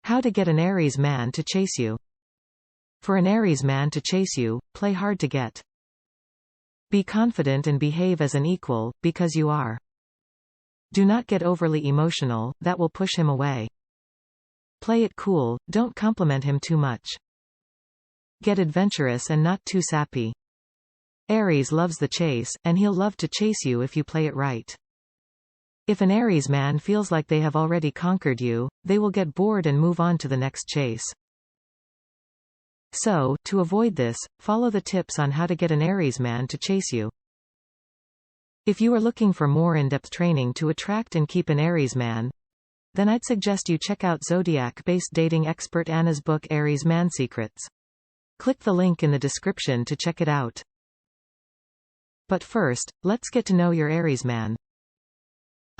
How to get an Aries man to chase you. For an Aries man to chase you, play hard to get. Be confident and behave as an equal, because you are. Do not get overly emotional, that will push him away. Play it cool, don't compliment him too much. Get adventurous and not too sappy. Aries loves the chase, and he'll love to chase you if you play it right. If an Aries man feels like they have already conquered you, they will get bored and move on to the next chase. So, to avoid this, follow the tips on how to get an Aries man to chase you. If you are looking for more in-depth training to attract and keep an Aries man, then I'd suggest you check out Zodiac-based dating expert Anna's book Aries Man Secrets. Click the link in the description to check it out. But first, let's get to know your Aries man.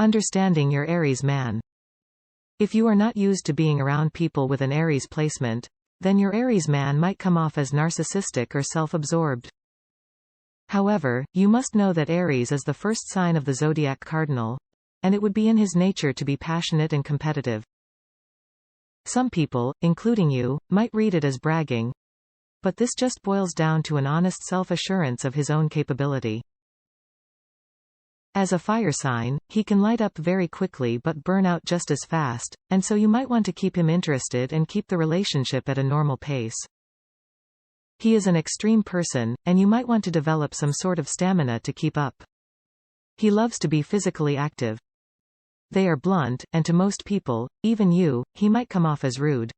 Understanding your Aries man. If you are not used to being around people with an Aries placement, then your Aries man might come off as narcissistic or self-absorbed. However, you must know that Aries is the first sign of the zodiac cardinal, and it would be in his nature to be passionate and competitive. Some people, including you, might read it as bragging, but this just boils down to an honest self-assurance of his own capability. As a fire sign, he can light up very quickly but burn out just as fast, and so you might want to keep him interested and keep the relationship at a normal pace. He is an extreme person, and you might want to develop some sort of stamina to keep up. He loves to be physically active. They are blunt, and to most people, even you, he might come off as rude.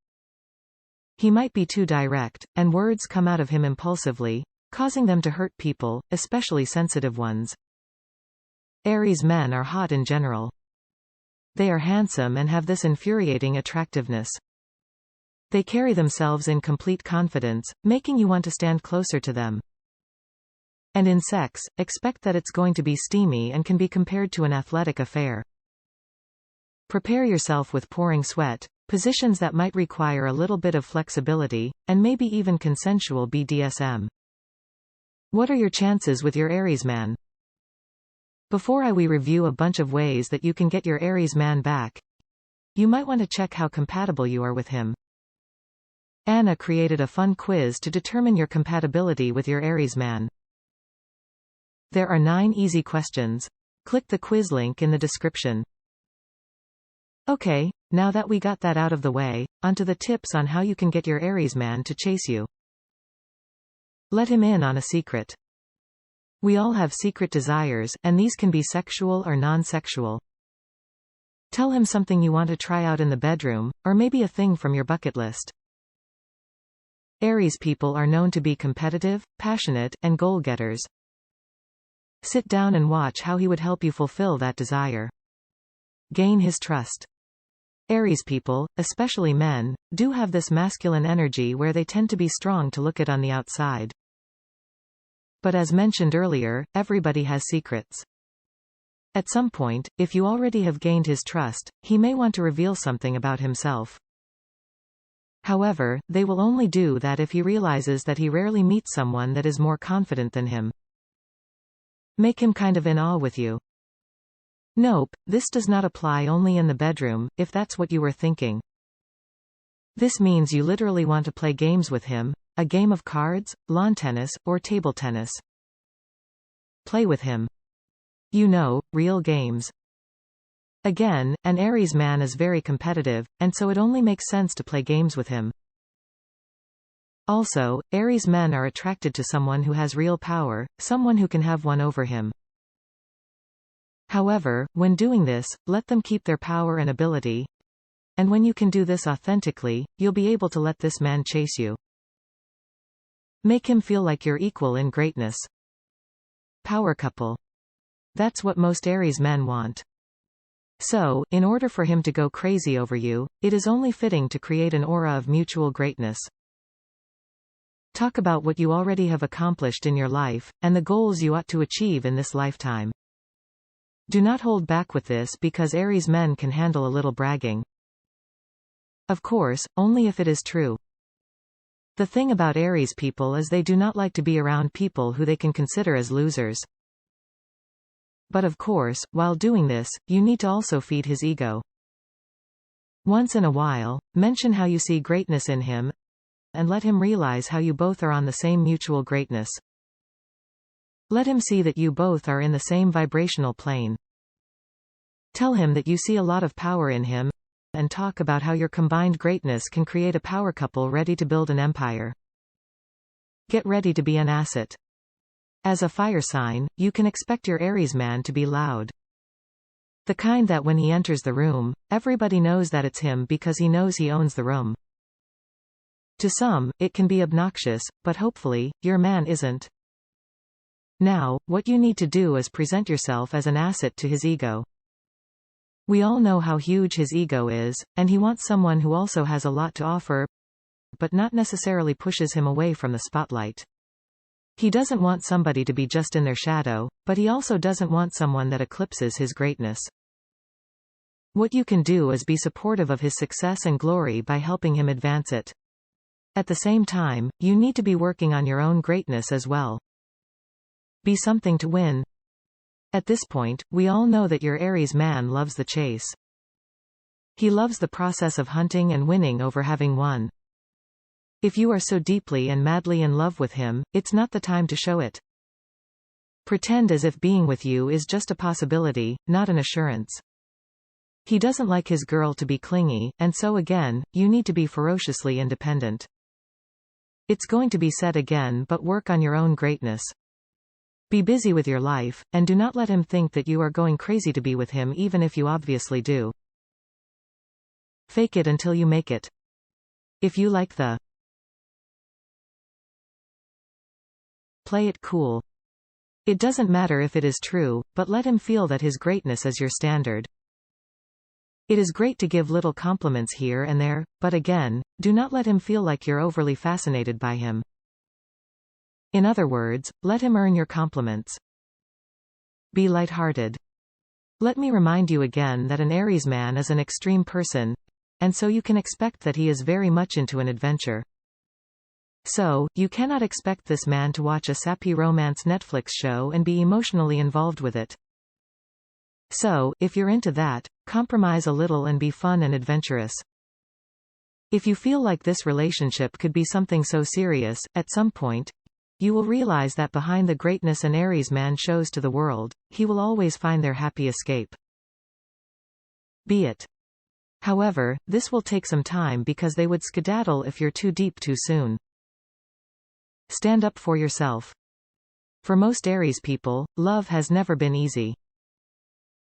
He might be too direct, and words come out of him impulsively, causing them to hurt people, especially sensitive ones. Aries men are hot in general. They are handsome and have this infuriating attractiveness. They carry themselves in complete confidence, making you want to stand closer to them. And in sex, expect that it's going to be steamy and can be compared to an athletic affair. Prepare yourself with pouring sweat, positions that might require a little bit of flexibility, and maybe even consensual BDSM. What are your chances with your Aries man? Before we review a bunch of ways that you can get your Aries man back, you might want to check how compatible you are with him. Anna created a fun quiz to determine your compatibility with your Aries man. There are 9 easy questions. Click the quiz link in the description. Okay, now that we got that out of the way, onto the tips on how you can get your Aries man to chase you. Let him in on a secret. We all have secret desires, and these can be sexual or non-sexual. Tell him something you want to try out in the bedroom, or maybe a thing from your bucket list. Aries people are known to be competitive, passionate, and goal-getters. Sit down and watch how he would help you fulfill that desire. Gain his trust. Aries people, especially men, do have this masculine energy where they tend to be strong to look at on the outside. But as mentioned earlier, everybody has secrets. At some point, if you already have gained his trust, he may want to reveal something about himself. However, they will only do that if he realizes that he rarely meets someone that is more confident than him. Make him kind of in awe with you. Nope, this does not apply only in the bedroom, if that's what you were thinking. This means you literally want to play games with him, a game of cards, lawn tennis, or table tennis. Play with him. You know, real games. Again, an Aries man is very competitive, and so it only makes sense to play games with him. Also, Aries men are attracted to someone who has real power, someone who can have one over him. However, when doing this, let them keep their power and ability. And when you can do this authentically, you'll be able to let this man chase you. Make him feel like you're equal in greatness. Power couple. That's what most Aries men want. So, in order for him to go crazy over you, it is only fitting to create an aura of mutual greatness. Talk about what you already have accomplished in your life, and the goals you ought to achieve in this lifetime. Do not hold back with this because Aries men can handle a little bragging. Of course, only if it is true. The thing about Aries people is they do not like to be around people who they can consider as losers. But of course, while doing this, you need to also feed his ego. Once in a while, mention how you see greatness in him, and let him realize how you both are on the same mutual greatness. Let him see that you both are in the same vibrational plane. Tell him that you see a lot of power in him, and talk about how your combined greatness can create a power couple ready to build an empire. Get ready to be an asset. As a fire sign, you can expect your Aries man to be loud. The kind that when he enters the room, everybody knows that it's him because he knows he owns the room. To some, it can be obnoxious, but hopefully, your man isn't. Now, what you need to do is present yourself as an asset to his ego. We all know how huge his ego is, and he wants someone who also has a lot to offer, but not necessarily pushes him away from the spotlight. He doesn't want somebody to be just in their shadow, but he also doesn't want someone that eclipses his greatness. What you can do is be supportive of his success and glory by helping him advance it. At the same time, you need to be working on your own greatness as well. Be something to win. At this point, we all know that your Aries man loves the chase. He loves the process of hunting and winning over having won. If you are so deeply and madly in love with him, it's not the time to show it. Pretend as if being with you is just a possibility, not an assurance. He doesn't like his girl to be clingy, and so again, you need to be ferociously independent. It's going to be said again, but work on your own greatness. Be busy with your life, and do not let him think that you are going crazy to be with him even if you obviously do. Fake it until you make it. If you like the play it cool. It doesn't matter if it is true, but let him feel that his greatness is your standard. It is great to give little compliments here and there, but again, do not let him feel like you're overly fascinated by him. In other words, let him earn your compliments. Be lighthearted. Let me remind you again that an Aries man is an extreme person, and so you can expect that he is very much into an adventure. So, you cannot expect this man to watch a sappy romance Netflix show and be emotionally involved with it. So, if you're into that, compromise a little and be fun and adventurous. If you feel like this relationship could be something so serious, at some point, you will realize that behind the greatness an Aries man shows to the world, he will always find their happy escape. Be it. However, this will take some time because they would skedaddle if you're too deep too soon. Stand up for yourself. For most Aries people, love has never been easy.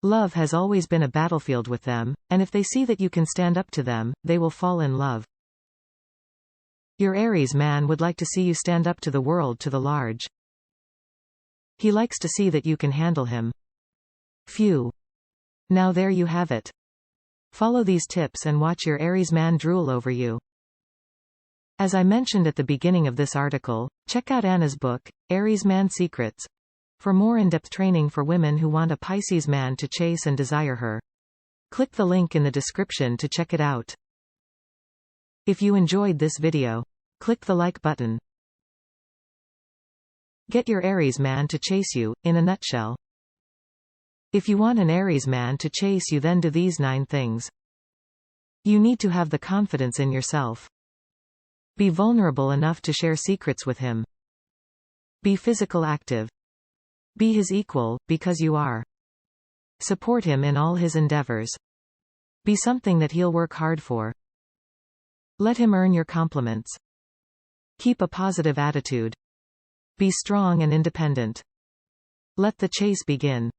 Love has always been a battlefield with them, and if they see that you can stand up to them, they will fall in love. Your Aries man would like to see you stand up to the world to the large. He likes to see that you can handle him. Phew. Now there you have it. Follow these tips and watch your Aries man drool over you. As I mentioned at the beginning of this article, check out Anna's book, Aries Man Secrets, for more in-depth training for women who want a Pisces man to chase and desire her. Click the link in the description to check it out. If you enjoyed this video, click the like button. Get your Aries man to chase you, in a nutshell. If you want an Aries man to chase you, then do these 9 things. You need to have the confidence in yourself. Be vulnerable enough to share secrets with him. Be physical active. Be his equal, because you are. Support him in all his endeavors. Be something that he'll work hard for. Let him earn your compliments. Keep a positive attitude. Be strong and independent. Let the chase begin.